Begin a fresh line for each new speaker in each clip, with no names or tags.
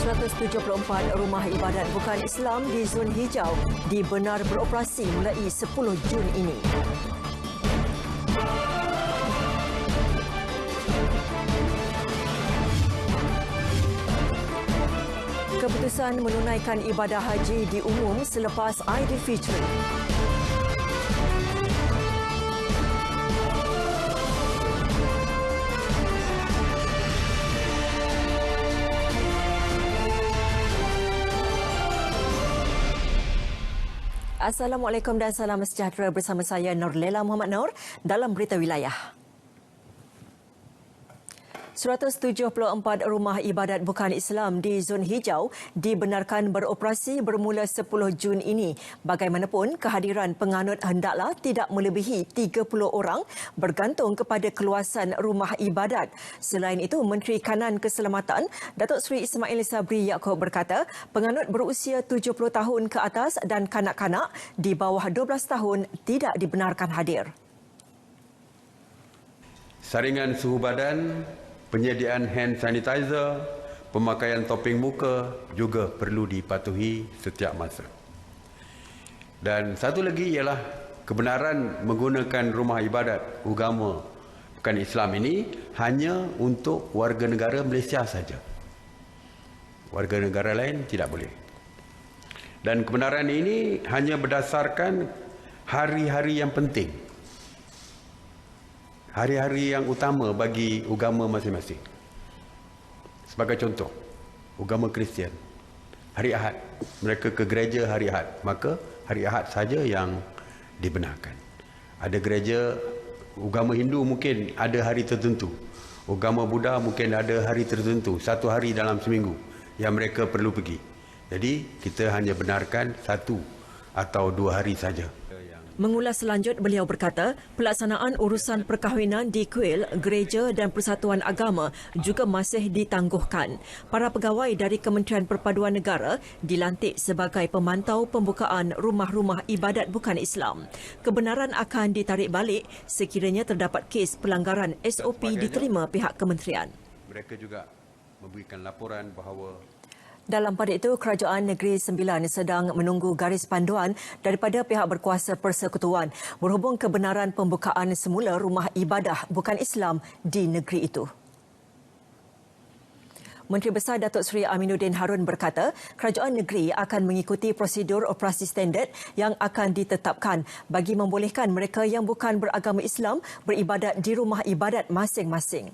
174 rumah ibadat bukan Islam di zon hijau dibenar beroperasi mulai 10 Jun ini. Keputusan menunaikan ibadah haji diumum selepas Aidilfitri. Assalamualaikum dan salam sejahtera, bersama saya Nurlela Muhammad Noor dalam Berita Wilayah. 174 rumah ibadat bukan Islam di zon hijau dibenarkan beroperasi bermula 10 Jun ini. Bagaimanapun, kehadiran penganut hendaklah tidak melebihi 30 orang bergantung kepada keluasan rumah ibadat. Selain itu, Menteri Kanan Keselamatan Datuk Seri Ismail Sabri Yaakob berkata, penganut berusia 70 tahun ke atas dan kanak-kanak di bawah 12 tahun tidak dibenarkan hadir.
Saringan suhu badan, penyediaan hand sanitizer, pemakaian topeng muka juga perlu dipatuhi setiap masa. Dan satu lagi ialah kebenaran menggunakan rumah ibadat agama bukan Islam ini hanya untuk warga negara Malaysia saja. Warga negara lain tidak boleh. Dan kebenaran ini hanya berdasarkan hari-hari yang penting. Hari-hari yang utama bagi agama masing-masing. Sebagai contoh, agama Kristian, hari Ahad, mereka ke gereja hari Ahad, maka hari Ahad saja yang dibenarkan. Ada gereja, agama Hindu mungkin ada hari tertentu, agama Buddha mungkin ada hari tertentu, satu hari dalam seminggu yang mereka perlu pergi. Jadi kita hanya benarkan satu atau dua hari saja.
Mengulas lanjut, beliau berkata, pelaksanaan urusan perkahwinan di kuil, gereja dan persatuan agama juga masih ditangguhkan. Para pegawai dari Kementerian Perpaduan Negara dilantik sebagai pemantau pembukaan rumah-rumah ibadat bukan Islam. Kebenaran akan ditarik balik sekiranya terdapat kes pelanggaran SOP diterima pihak kementerian.
Mereka juga memberikan laporan bahawa
dalam pada itu, Kerajaan Negeri Sembilan sedang menunggu garis panduan daripada pihak berkuasa persekutuan berhubung kebenaran pembukaan semula rumah ibadah bukan Islam di negeri itu. Menteri Besar Datuk Seri Aminuddin Harun berkata, kerajaan negeri akan mengikuti prosedur operasi standard yang akan ditetapkan bagi membolehkan mereka yang bukan beragama Islam beribadat di rumah ibadat masing-masing.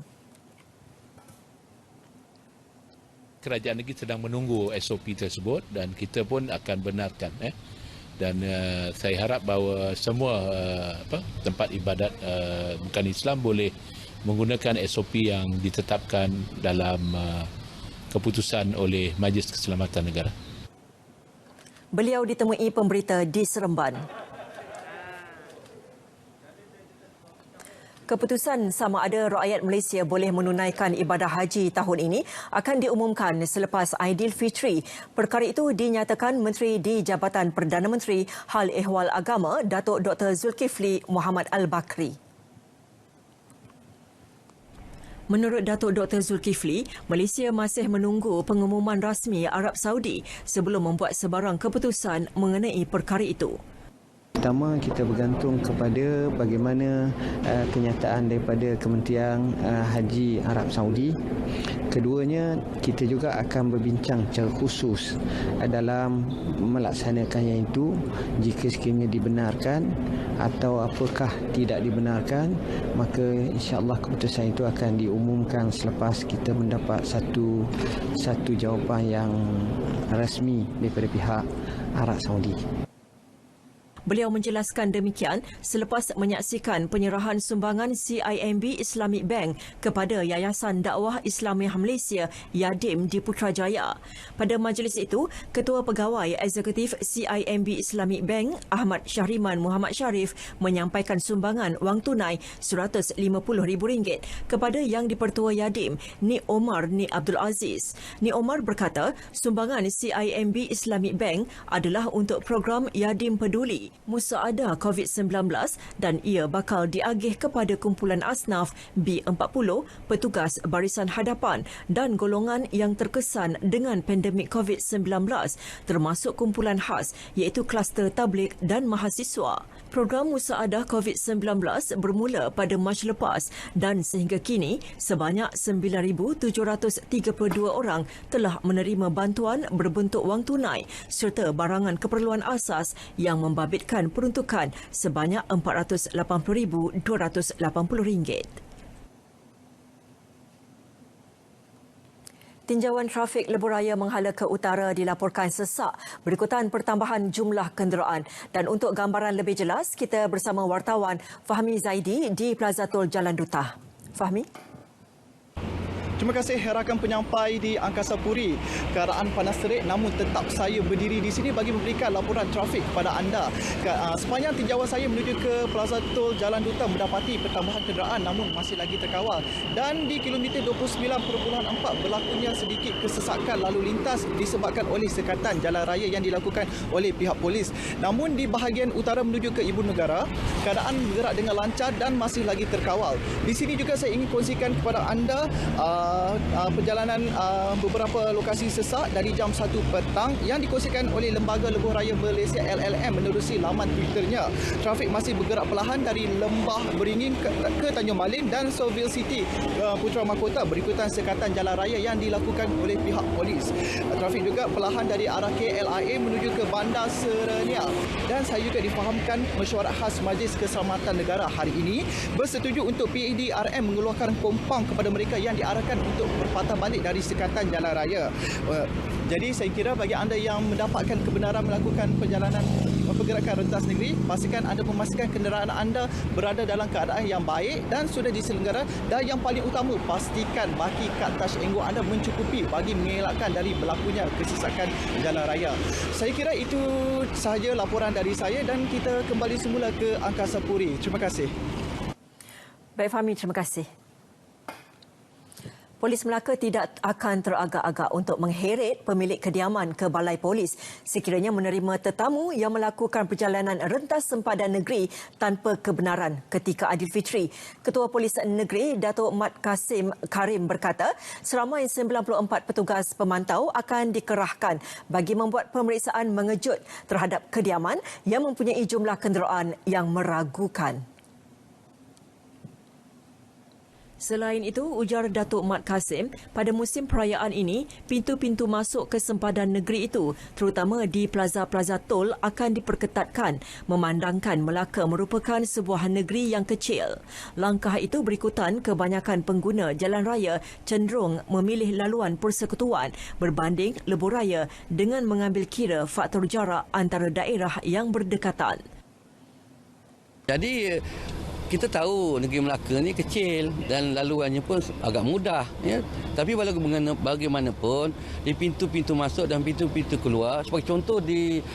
Kerajaan negeri sedang menunggu SOP tersebut dan kita pun akan benarkan. Dan saya harap bahawa semua tempat ibadat bukan Islam boleh menggunakan SOP yang ditetapkan dalam keputusan oleh Majlis Keselamatan Negara.
Beliau ditemui pemberita di Seremban. Keputusan sama ada rakyat Malaysia boleh menunaikan ibadah haji tahun ini akan diumumkan selepas Aidilfitri. Perkara itu dinyatakan Menteri di Jabatan Perdana Menteri Hal Ehwal Agama, Datuk Dr. Zulkifli Muhammad Al-Bakri. Menurut Datuk Dr. Zulkifli, Malaysia masih menunggu pengumuman rasmi Arab Saudi sebelum membuat sebarang keputusan mengenai perkara itu.
Pertama, kita bergantung kepada bagaimana kenyataan daripada Kementerian Haji Arab Saudi. Keduanya, kita juga akan berbincang secara khusus dalam melaksanakan yang itu jika sekiranya dibenarkan atau apakah tidak dibenarkan, maka insya-Allah keputusan itu akan diumumkan selepas kita mendapat satu jawapan yang rasmi daripada pihak Arab Saudi.
Beliau menjelaskan demikian selepas menyaksikan penyerahan sumbangan CIMB Islamic Bank kepada Yayasan Dakwah Islamiah Malaysia Yadim di Putrajaya. Pada majlis itu, Ketua Pegawai Eksekutif CIMB Islamic Bank Ahmad Syahriman Muhammad Sharif menyampaikan sumbangan wang tunai RM150,000 kepada Yang di-Pertua Yadim Ni Omar Ni Abdul Aziz. Ni Omar berkata, sumbangan CIMB Islamic Bank adalah untuk program Yadim Peduli musaadah COVID-19 dan ia bakal diagih kepada kumpulan asnaf B40, petugas barisan hadapan dan golongan yang terkesan dengan pandemik COVID-19 termasuk kumpulan khas iaitu kluster tabligh dan mahasiswa. Program musaadah COVID-19 bermula pada Mac lepas dan sehingga kini sebanyak 9,732 orang telah menerima bantuan berbentuk wang tunai serta barangan keperluan asas yang membabitkan peruntukan sebanyak RM480,280. Tinjauan trafik lebuh raya menghala ke utara dilaporkan sesak berikutan pertambahan jumlah kenderaan. Dan untuk gambaran lebih jelas, kita bersama wartawan Fahmi Zaidi di Plaza Tol Jalan Duta. Fahmi?
Terima kasih rakan penyampai di Angkasa Puri. Keadaan panas terik namun tetap saya berdiri di sini bagi memberikan laporan trafik kepada anda. Sepanjang tinjauan saya menuju ke Plaza Tol Jalan Duta mendapati pertambahan kenderaan namun masih lagi terkawal. Dan di kilometer 29.4 berlakunya sedikit kesesakan lalu lintas disebabkan oleh sekatan jalan raya yang dilakukan oleh pihak polis. Namun di bahagian utara menuju ke ibu negara, keadaan bergerak dengan lancar dan masih lagi terkawal. Di sini juga saya ingin kongsikan kepada anda perjalanan beberapa lokasi sesak dari jam 1 petang yang dikongsikan oleh Lembaga Lebuh Raya Malaysia LLM menerusi laman Twitternya. Trafik masih bergerak perlahan dari Lembah Beringin ke Tanjung Malim dan Soville City Putra Mahkota berikutan sekatan jalan raya yang dilakukan oleh pihak polis. Trafik juga perlahan dari arah KLIA menuju ke Bandar Serenia. Dan saya juga difahamkan Mesyuarat Khas Majlis Keselamatan Negara hari ini bersetuju untuk PADRM mengeluarkan kompang kepada mereka yang diarahkan untuk berpatah balik dari sekatan jalan raya. Jadi saya kira bagi anda yang mendapatkan kebenaran melakukan perjalanan pergerakan rentas negeri, pastikan anda memastikan kenderaan anda berada dalam keadaan yang baik dan sudah diselenggara. Dan yang paling utama, pastikan baki kad touch and go anda mencukupi bagi mengelakkan dari berlakunya kesesakan jalan raya. Saya kira itu sahaja laporan dari saya dan kita kembali semula ke Angkasa Puri. Terima kasih.
Baik Fahmi, terima kasih. Polis Melaka tidak akan teragak-agak untuk mengheret pemilik kediaman ke balai polis sekiranya menerima tetamu yang melakukan perjalanan rentas sempadan negeri tanpa kebenaran ketika Aidilfitri. Ketua Polis Negeri Datuk Mat Karim berkata seramai 94 petugas pemantau akan dikerahkan bagi membuat pemeriksaan mengejut terhadap kediaman yang mempunyai jumlah kenderaan yang meragukan. Selain itu, ujar Datuk Mat Kasim, pada musim perayaan ini, pintu-pintu masuk ke sempadan negeri itu, terutama di plaza-plaza tol, akan diperketatkan, memandangkan Melaka merupakan sebuah negeri yang kecil. Langkah itu berikutan kebanyakan pengguna jalan raya cenderung memilih laluan persekutuan berbanding lebuh raya dengan mengambil kira faktor jarak antara daerah yang berdekatan.
Jadi kita tahu negeri Melaka ni kecil dan laluannya pun agak mudah, ya. Tapi bagaimanapun di pintu-pintu masuk dan pintu-pintu keluar, sebagai contoh di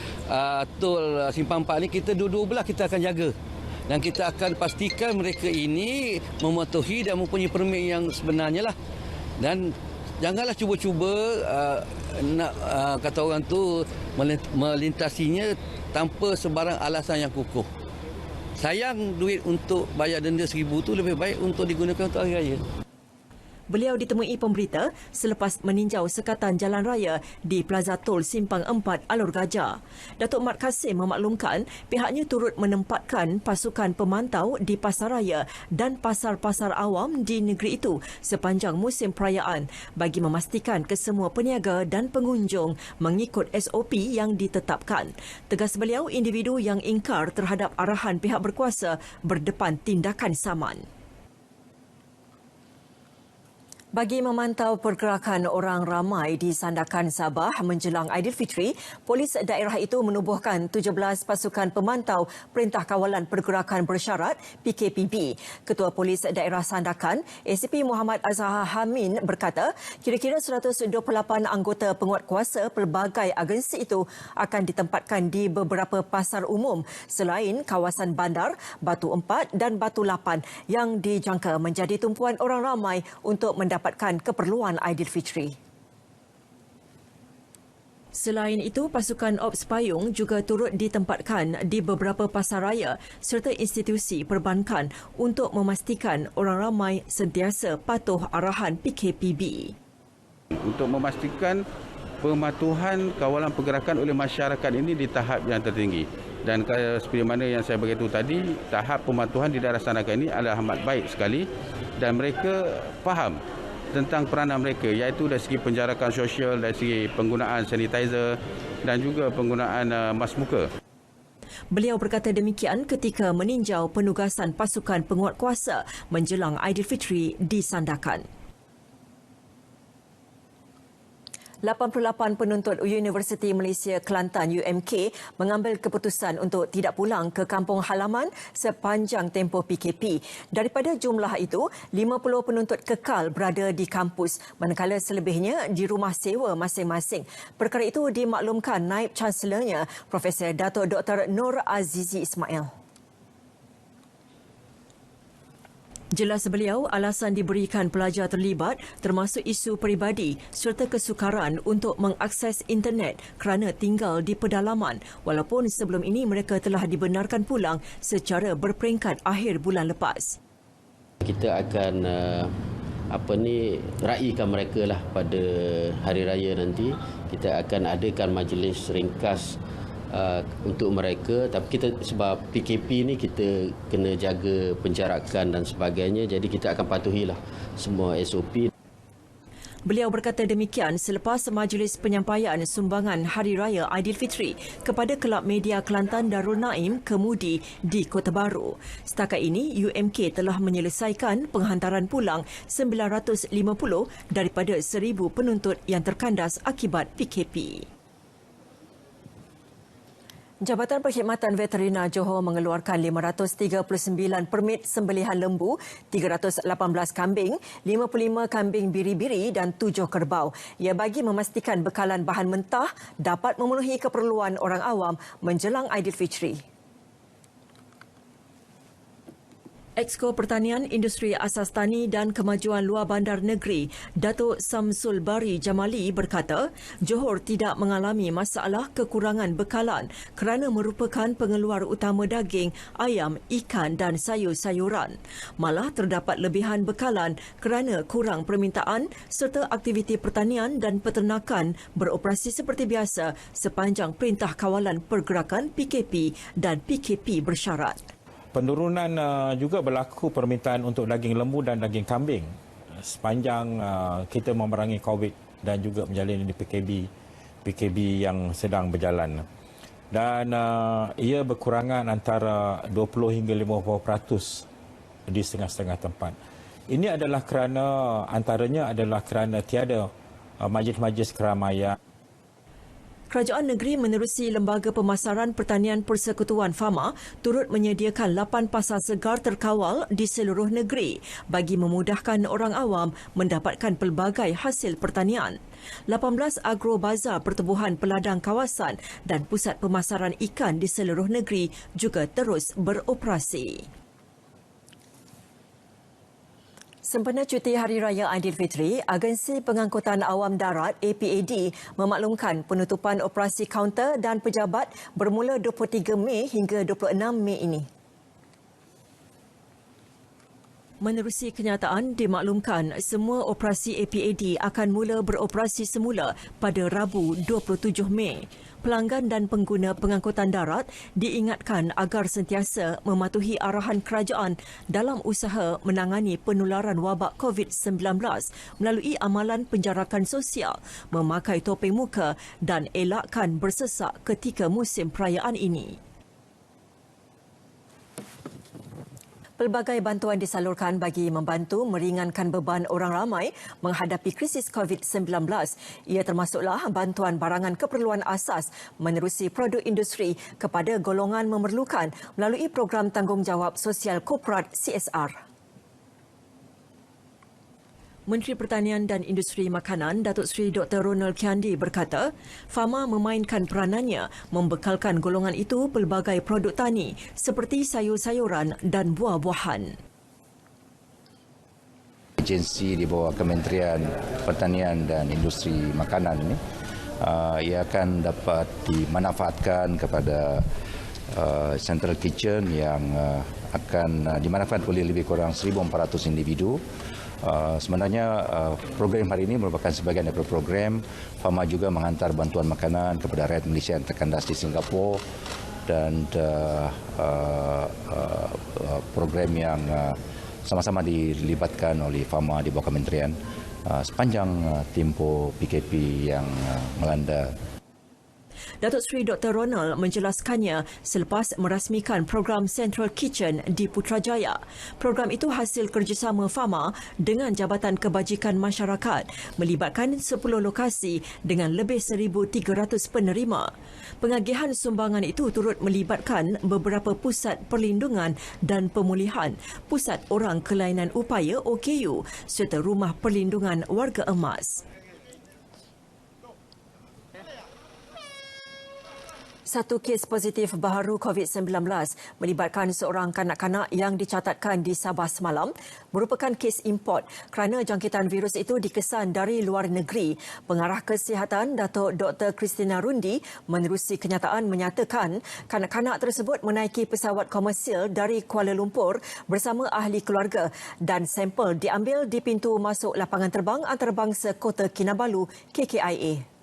tol Simpang 4 ni kita dua-dua belah kita akan jaga. Dan kita akan pastikan mereka ini mematuhi dan mempunyai permit yang sebenarnya lah. Dan janganlah cuba-cuba nak kata orang tu melintasinya tanpa sebarang alasan yang kukuh. Sayang duit untuk bayar denda 1,000 tu lebih baik untuk digunakan untuk hari raya.
Beliau ditemui pemberita selepas meninjau sekatan jalan raya di Plaza Tol Simpang 4 Alor Gajah. Datuk Mat Kasim memaklumkan pihaknya turut menempatkan pasukan pemantau di pasaraya dan pasar-pasar awam di negeri itu sepanjang musim perayaan bagi memastikan kesemua peniaga dan pengunjung mengikut SOP yang ditetapkan. Tegas beliau, individu yang ingkar terhadap arahan pihak berkuasa berdepan tindakan saman. Bagi memantau pergerakan orang ramai di Sandakan Sabah menjelang Aidilfitri, polis daerah itu menubuhkan 17 pasukan pemantau Perintah Kawalan Pergerakan Bersyarat PKPB. Ketua Polis Daerah Sandakan, ACP Muhammad Azhar Hamin berkata, kira-kira 128 anggota penguatkuasa pelbagai agensi itu akan ditempatkan di beberapa pasar umum selain kawasan bandar, Batu Empat dan Batu Lapan yang dijangka menjadi tumpuan orang ramai untuk mendapatkan keperluan Aidilfitri. Selain itu, pasukan Ops Payung juga turut ditempatkan di beberapa pasaraya serta institusi perbankan untuk memastikan orang ramai sentiasa patuh arahan PKPB.
Untuk memastikan pematuhan kawalan pergerakan oleh masyarakat ini di tahap yang tertinggi. Dan seperti mana yang saya beritahu tadi, tahap pematuhan di daerah Sanagan ini adalah amat baik sekali dan mereka faham tentang peranan mereka, iaitu dari segi penjarakan sosial, dari segi penggunaan sanitizer dan juga penggunaan mask muka.
Beliau berkata demikian ketika meninjau penugasan pasukan penguatkuasa menjelang Aidilfitri di Sandakan. 88 penuntut Universiti Malaysia Kelantan UMK mengambil keputusan untuk tidak pulang ke kampung halaman sepanjang tempoh PKP. Daripada jumlah itu, 50 penuntut kekal berada di kampus, manakala selebihnya di rumah sewa masing-masing. Perkara itu dimaklumkan Naib Chancelornya, Profesor Dato' Dr. Nur Azizi Ismail. Jelas beliau, alasan diberikan pelajar terlibat termasuk isu peribadi serta kesukaran untuk mengakses internet kerana tinggal di pedalaman, walaupun sebelum ini mereka telah dibenarkan pulang secara berperingkat akhir bulan lepas.
Kita akan raikan mereka lah pada hari raya nanti. Kita akan adakan majlis ringkas untuk mereka, tapi kita sebab PKP ni kita kena jaga penjarakan dan sebagainya, jadi kita akan patuhilah semua SOP.
Beliau berkata demikian selepas majlis penyampaian sumbangan Hari Raya Aidilfitri kepada Kelab Media Kelantan Darul Naim Kemudi di Kota Baru. Setakat ini, UMK telah menyelesaikan penghantaran pulang 950 daripada 1,000 penuntut yang terkandas akibat PKP. Jabatan Perkhidmatan Veterina Johor mengeluarkan 539 permit sembelihan lembu, 318 kambing, 55 kambing biri-biri dan 7 kerbau. Ia bagi memastikan bekalan bahan mentah dapat memenuhi keperluan orang awam menjelang Aidilfitri. Exco Pertanian, Industri Asas Tani dan Kemajuan Luar Bandar Negeri, Datuk Samsul Bari Jamali berkata, Johor tidak mengalami masalah kekurangan bekalan kerana merupakan pengeluar utama daging, ayam, ikan dan sayur-sayuran. Malah terdapat lebihan bekalan kerana kurang permintaan serta aktiviti pertanian dan peternakan beroperasi seperti biasa sepanjang Perintah Kawalan Pergerakan PKP dan PKP bersyarat.
Penurunan juga berlaku permintaan untuk daging lembu dan daging kambing sepanjang kita memerangi COVID dan juga menjalani PKB yang sedang berjalan. Dan ia berkurangan antara 20 hingga 50% di setengah-setengah tempat. Ini adalah antaranya adalah kerana tiada majlis-majlis keramaian.
Kerajaan negeri menerusi Lembaga Pemasaran Pertanian Persekutuan Fama turut menyediakan 8 pasar segar terkawal di seluruh negeri bagi memudahkan orang awam mendapatkan pelbagai hasil pertanian. 18 agrobazar pertubuhan peladang kawasan dan pusat pemasaran ikan di seluruh negeri juga terus beroperasi. Sempena cuti Hari Raya Aidilfitri, Agensi Pengangkutan Awam Darat APAD memaklumkan penutupan operasi kaunter dan pejabat bermula 23 Mei hingga 26 Mei ini. Menerusi kenyataan, dimaklumkan semua operasi APAD akan mula beroperasi semula pada Rabu 27 Mei. Pelanggan dan pengguna pengangkutan darat diingatkan agar sentiasa mematuhi arahan kerajaan dalam usaha menangani penularan wabak COVID-19 melalui amalan penjarakan sosial, memakai topeng muka dan elakkan bersesak ketika musim perayaan ini. Pelbagai bantuan disalurkan bagi membantu meringankan beban orang ramai menghadapi krisis COVID-19. Ia termasuklah bantuan barangan keperluan asas menerusi produk industri kepada golongan memerlukan melalui program tanggungjawab sosial korporat CSR. Menteri Pertanian dan Industri Makanan Datuk Seri Dr. Ronald Kiandi berkata, Fama memainkan peranannya membekalkan golongan itu pelbagai produk tani seperti sayur-sayuran dan buah-buahan.
Agensi di bawah Kementerian Pertanian dan Industri Makanan ini ia akan dapat dimanfaatkan kepada Central Kitchen yang akan dimanfaatkan oleh lebih kurang 1,400 individu. Sebenarnya program hari ini merupakan sebahagian daripada program Fama juga menghantar bantuan makanan kepada rakyat Malaysia yang terkandas di Singapura, dan program yang sama-sama dilibatkan oleh Fama di bawah kementerian sepanjang tempoh PKP yang melanda.
Datuk Seri Dr. Ronald menjelaskannya selepas merasmikan program Central Kitchen di Putrajaya. Program itu hasil kerjasama Fama dengan Jabatan Kebajikan Masyarakat, melibatkan 10 lokasi dengan lebih 1,300 penerima. Pengagihan sumbangan itu turut melibatkan beberapa pusat perlindungan dan pemulihan, pusat orang kelainan upaya OKU serta rumah perlindungan warga emas. Satu kes positif baharu COVID-19 melibatkan seorang kanak-kanak yang dicatatkan di Sabah semalam merupakan kes import kerana jangkitan virus itu dikesan dari luar negeri. Pengarah Kesihatan Datuk Dr. Christina Rundi menerusi kenyataan menyatakan kanak-kanak tersebut menaiki pesawat komersil dari Kuala Lumpur bersama ahli keluarga dan sampel diambil di pintu masuk lapangan terbang antarabangsa Kota Kinabalu KKIA.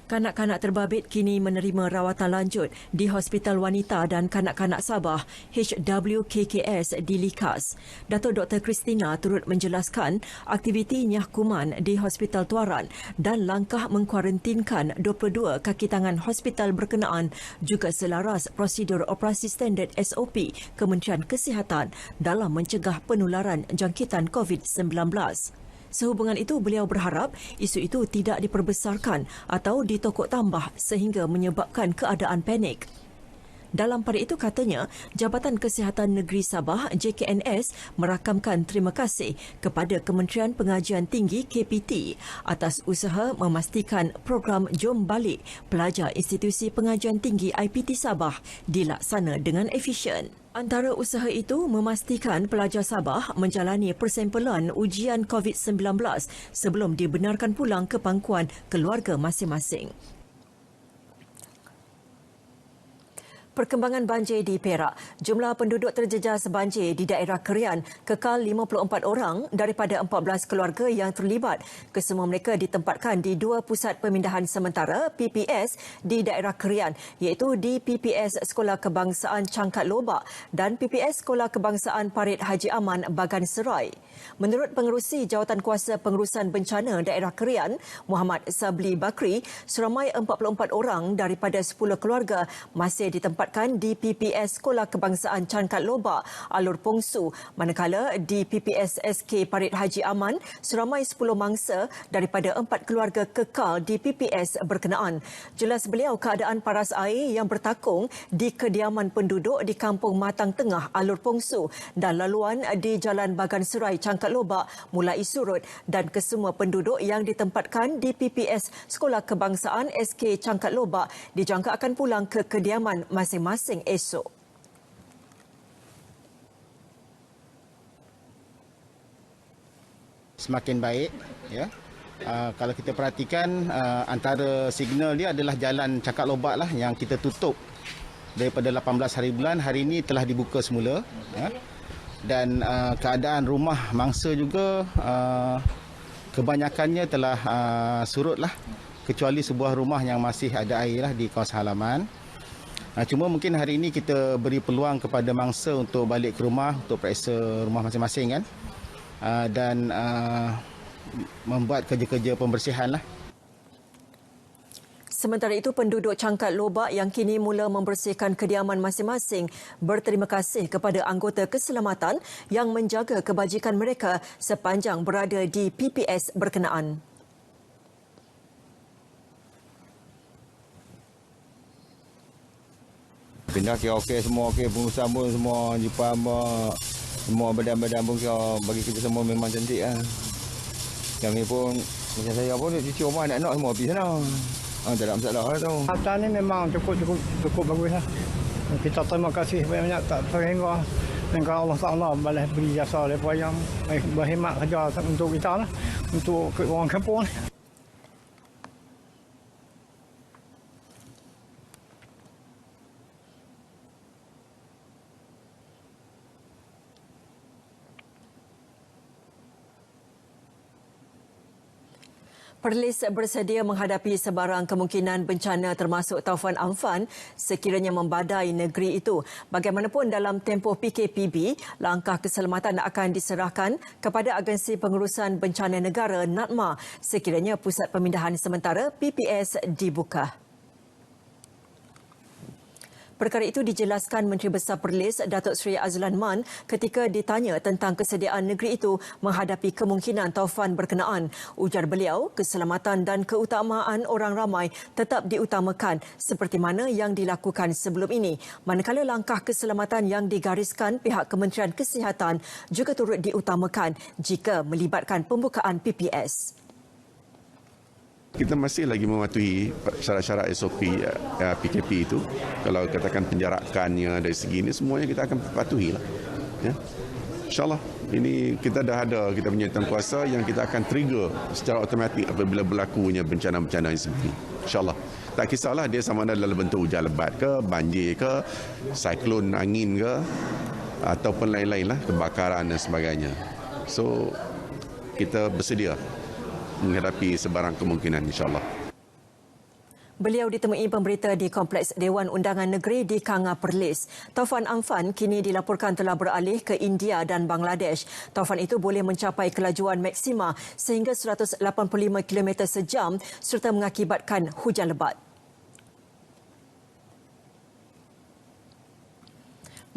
Kanak-kanak terbabit kini menerima rawatan lanjut di Hospital Wanita dan Kanak-kanak Sabah HWKKS di Likas. Datuk Dr. Christina turut menjelaskan aktiviti nyahkuman di Hospital Tuaran dan langkah mengkuarantinkan 22 kaki tangan hospital berkenaan juga selaras prosedur operasi standard SOP Kementerian Kesihatan dalam mencegah penularan jangkitan COVID-19. Sehubungan itu, beliau berharap isu itu tidak diperbesarkan atau ditokok tambah sehingga menyebabkan keadaan panik. Dalam pada itu katanya, Jabatan Kesihatan Negeri Sabah JKNS merakamkan terima kasih kepada Kementerian Pengajian Tinggi KPT atas usaha memastikan program Jom Balik pelajar Institusi Pengajian Tinggi IPT Sabah dilaksana dengan efisien. Antara usaha itu memastikan pelajar Sabah menjalani persempelan ujian COVID-19 sebelum dibenarkan pulang ke pangkuan keluarga masing-masing. Perkembangan banjir di Perak. Jumlah penduduk terjejas banjir di daerah Kerian kekal 54 orang daripada 14 keluarga yang terlibat. Kesemua mereka ditempatkan di 2 pusat pemindahan sementara PPS di daerah Kerian, iaitu di PPS Sekolah Kebangsaan Cangkat Lobak dan PPS Sekolah Kebangsaan Parit Haji Aman Bagan Serai. Menurut Pengerusi Jawatankuasa Pengurusan Bencana Daerah Kerian, Muhammad Sabli Bakri, seramai 44 orang daripada 10 keluarga masih ditempatkan di PPS Sekolah Kebangsaan Cangkat Lobak, Alur Pongsu, manakala di PPS SK Parit Haji Aman, seramai 10 mangsa daripada 4 keluarga kekal di PPS berkenaan. Jelas beliau keadaan paras air yang bertakung di kediaman penduduk di Kampung Matang Tengah, Alur Pongsu dan laluan di Jalan Bagan Serai, Cangkat Lobak mulai surut dan kesemua penduduk yang ditempatkan di PPS Sekolah Kebangsaan SK Cangkat Lobak dijangka akan pulang ke kediaman masing-masing esok.
Semakin baik, ya. Kalau kita perhatikan antara signal dia adalah jalan Cangkat Lobak lah yang kita tutup daripada 18 hari bulan, hari ini telah dibuka semula, ya. Dan keadaan rumah mangsa juga kebanyakannya telah surut lah, kecuali sebuah rumah yang masih ada air lah di kawasan halaman. Cuma mungkin hari ini kita beri peluang kepada mangsa untuk balik ke rumah untuk periksa rumah masing-masing kan, dan membuat kerja-kerja pembersihan lah.
Sementara itu, penduduk Cangkat Lobak yang kini mula membersihkan kediaman masing-masing berterima kasih kepada anggota keselamatan yang menjaga kebajikan mereka sepanjang berada di PPS berkenaan.
Pindah kira okey semua, okey pengurusan pun semua jumpa semua badan-badan pun kira bagi kita semua memang cantik lah. Kami pun macam saya pun cuci rumah anak-anak semua pergi sana. Tak ada masalah lah tu.
Harta ni memang cukup bagus lah. Kita terima kasih banyak tak terhingga. Dan kalau Allah Ta'ala balas beri jasa mereka yang berhemat kerja untuk kita lah. Untuk orang kampung.
Perlis bersedia menghadapi sebarang kemungkinan bencana termasuk taufan Amphan sekiranya membadai negeri itu. Bagaimanapun dalam tempoh PKPB, langkah keselamatan akan diserahkan kepada Agensi Pengurusan Bencana Negara NADMA sekiranya pusat pemindahan sementara PPS dibuka. Perkara itu dijelaskan Menteri Besar Perlis Datuk Seri Azlan Man ketika ditanya tentang kesediaan negeri itu menghadapi kemungkinan taufan berkenaan. Ujar beliau, keselamatan dan keutamaan orang ramai tetap diutamakan seperti mana yang dilakukan sebelum ini. Manakala langkah keselamatan yang digariskan pihak Kementerian Kesihatan juga turut diutamakan jika melibatkan pembukaan PPS.
Kita masih lagi mematuhi syarat-syarat SOP PKP itu. Kalau katakan penjarakannya dari segi ini, semuanya kita akan patuhi lah. Ya. InsyaAllah, ini kita dah ada kita punya tangkuasa yang kita akan trigger secara automatik apabila berlakunya bencana-bencana yang seperti ini. InsyaAllah. Tak kisahlah dia sama ada dalam bentuk hujan lebat ke, banjir ke, siklon angin ke, ataupun lain-lain lah, kebakaran dan sebagainya. So, kita bersedia menghadapi sebarang kemungkinan insyaAllah.
Beliau ditemui pemberita di Kompleks Dewan Undangan Negeri di Kanga Perlis. Taufan Amphan kini dilaporkan telah beralih ke India dan Bangladesh. Taufan itu boleh mencapai kelajuan maksima sehingga 185 km sejam serta mengakibatkan hujan lebat.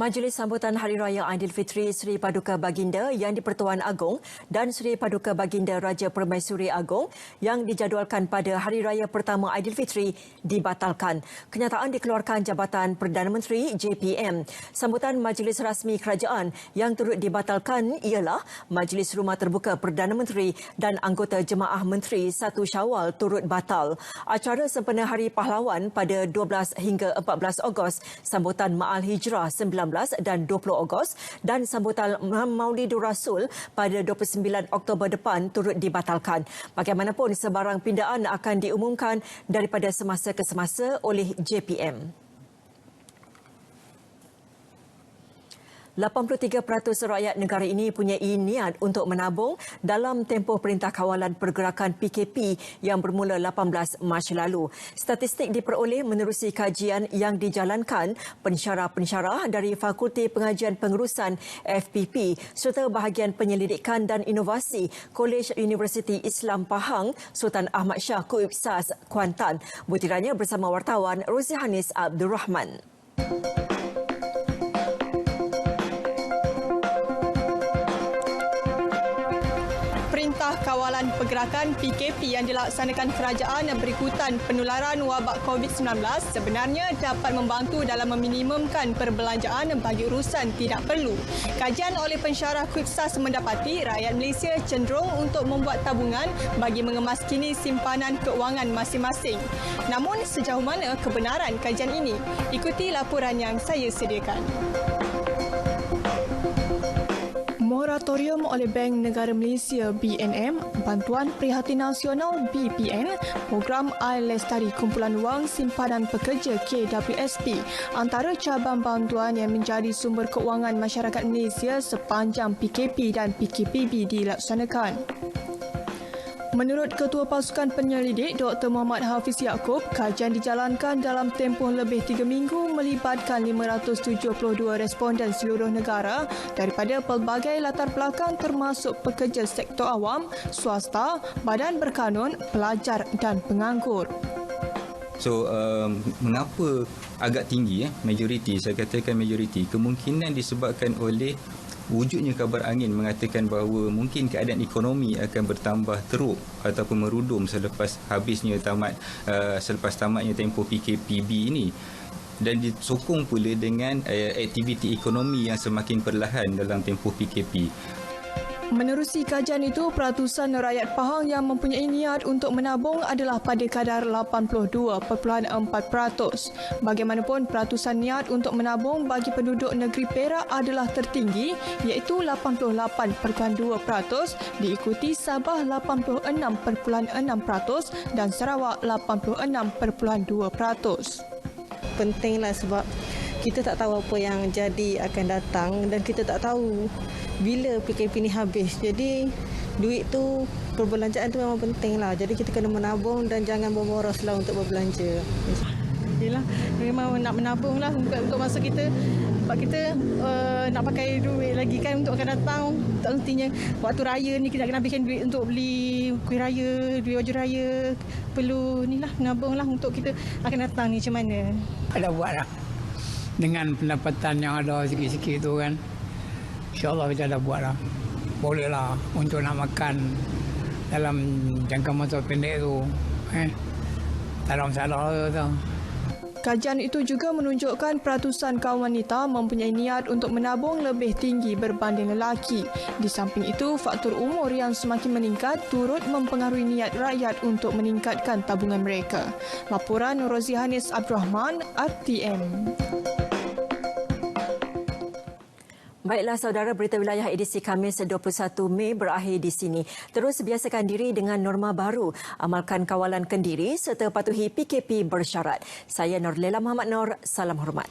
Majlis Sambutan Hari Raya Aidilfitri Seri Paduka Baginda Yang di-Pertuan Agong dan Seri Paduka Baginda Raja Permaisuri Agong yang dijadualkan pada Hari Raya pertama Aidilfitri dibatalkan. Kenyataan dikeluarkan Jabatan Perdana Menteri JPM. Sambutan Majlis Rasmi Kerajaan yang turut dibatalkan ialah Majlis Rumah Terbuka Perdana Menteri dan anggota Jemaah Menteri 1 Syawal turut batal. Acara sempena Hari Pahlawan pada 12 hingga 14 Ogos, sambutan Ma'al Hijrah 19 dan 20 Ogos dan sambutan Maulidur Rasul pada 29 Oktober depan turut dibatalkan. Bagaimanapun sebarang pindaan akan diumumkan daripada semasa ke semasa oleh JPM. 83% rakyat negara ini punyai niat untuk menabung dalam tempoh Perintah Kawalan Pergerakan PKP yang bermula 18 Mac lalu. Statistik diperoleh menerusi kajian yang dijalankan pensyarah-pensyarah dari Fakulti Pengajian Pengurusan FPP serta bahagian penyelidikan dan inovasi Kolej Universiti Islam Pahang Sultan Ahmad Shah Kuibsas Kuantan. Butirannya bersama wartawan Rozihanis Abdul Rahman.
Kawalan Pergerakan PKP yang dilaksanakan kerajaan berikutan penularan wabak COVID-19 sebenarnya dapat membantu dalam meminimumkan perbelanjaan bagi urusan tidak perlu. Kajian oleh pensyarah Kuibsas mendapati rakyat Malaysia cenderung untuk membuat tabungan bagi mengemaskini simpanan keuangan masing-masing. Namun sejauh mana kebenaran kajian ini? Ikuti laporan yang saya sediakan. Moratorium oleh Bank Negara Malaysia BNM, Bantuan Prihatin Nasional BPN, Program Air Lestari Kumpulan Wang Simpanan Pekerja KWSP antara cabang bantuan yang menjadi sumber keuangan masyarakat Malaysia sepanjang PKP dan PKPB dilaksanakan. Menurut Ketua Pasukan Penyelidik Dr. Muhammad Hafiz Yaakob, kajian dijalankan dalam tempoh lebih 3 minggu melibatkan 572 responden seluruh negara daripada pelbagai latar belakang termasuk pekerja sektor awam, swasta, badan berkanun, pelajar dan penganggur.
So, mengapa agak tinggi majoriti, saya katakan majoriti, kemungkinan disebabkan oleh wujudnya kabar angin mengatakan bahawa mungkin keadaan ekonomi akan bertambah teruk ataupun merudum selepas tamatnya tempoh PKPB ini, dan disokong pula dengan aktiviti ekonomi yang semakin perlahan dalam tempoh PKP.
Menerusi kajian itu, peratusan rakyat Pahang yang mempunyai niat untuk menabung adalah pada kadar 82.4%. Bagaimanapun, peratusan niat untuk menabung bagi penduduk negeri Perak adalah tertinggi iaitu 88.2%, diikuti Sabah 86.6% dan Sarawak 86.2%.
Pentinglah sebab kita tak tahu apa yang jadi akan datang dan kita tak tahu bila PKP ni habis. Jadi duit tu, perbelanjaan tu memang penting lah. Jadi kita kena menabung dan jangan berboros lah untuk berbelanja. Yelah, memang nak menabung lah untuk masa kita. Sebab kita nak pakai duit lagi kan untuk akan datang. Tak mestinya waktu raya ni kita nak habiskan duit untuk beli kuih raya, beli baju raya. Perlu ni lah, menabung lah untuk kita akan datang ni macam mana.
Ada buat lah. Dengan pendapatan yang ada sikit-sikit tu kan. InsyaAllah kita ada buat lah. Boleh lah untuk nak makan dalam jangka masa pendek tu. Tak ada masalah tu.
Kajian itu juga menunjukkan peratusan kaum wanita mempunyai niat untuk menabung lebih tinggi berbanding lelaki. Di samping itu, faktor umur yang semakin meningkat turut mempengaruhi niat rakyat untuk meningkatkan tabungan mereka. Laporan Rozihanis Abdul Rahman, RTM.
Baiklah saudara, berita wilayah edisi Khamis 21 Mei berakhir di sini. Terus biasakan diri dengan norma baru, amalkan kawalan kendiri serta patuhi PKP bersyarat. Saya Nurlela Muhammad Nur, salam hormat.